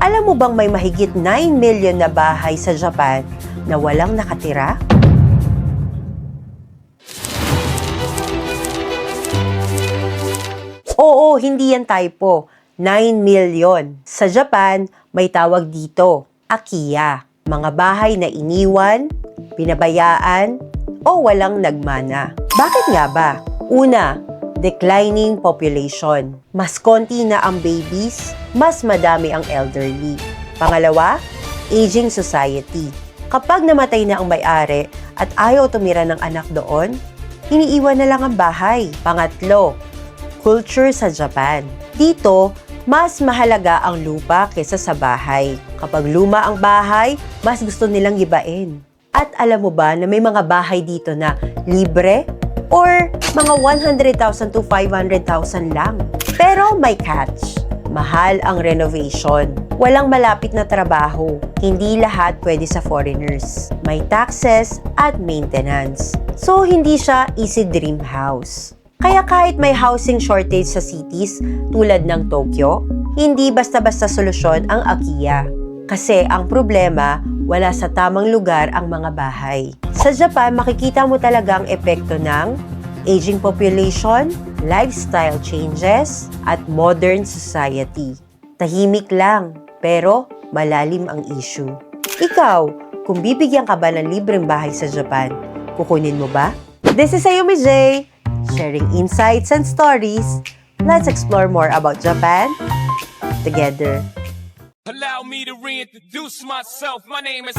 Alam mo bang may mahigit 9 million na bahay sa Japan na walang nakatira? Oo, hindi yan typo. 9 million. Sa Japan, may tawag dito, akiya. Mga bahay na iniwan, pinabayaan, o walang nagmana. Bakit nga ba? Una, declining population. Mas konti na ang babies, mas madami ang elderly. Pangalawa, aging society. Kapag namatay na ang may-ari at ayaw tumira ng anak doon, iniiwan na lang ang bahay. Pangatlo, culture sa Japan. Dito, mas mahalaga ang lupa kaysa sa bahay. Kapag luma ang bahay, mas gusto nilang gibain. At alam mo ba na may mga bahay dito na libre or mga 100,000 to 500,000 lang? Pero may catch. Mahal ang renovation. Walang malapit na trabaho. Hindi lahat pwede sa foreigners. May taxes at maintenance. So, hindi siya easy dream house. Kaya kahit may housing shortage sa cities tulad ng Tokyo, hindi basta-basta solusyon ang akiya. Kasi ang problema, wala sa tamang lugar ang mga bahay. Sa Japan, makikita mo talaga ang epekto ng aging population, lifestyle changes, at modern society. Tahimik lang, pero malalim ang issue. Ikaw, kung bibigyan ka ba ng libreng bahay sa Japan, kukunin mo ba? This is Ayumi J, sharing insights and stories. Let's explore more about Japan together. Allow me to reintroduce myself. My name is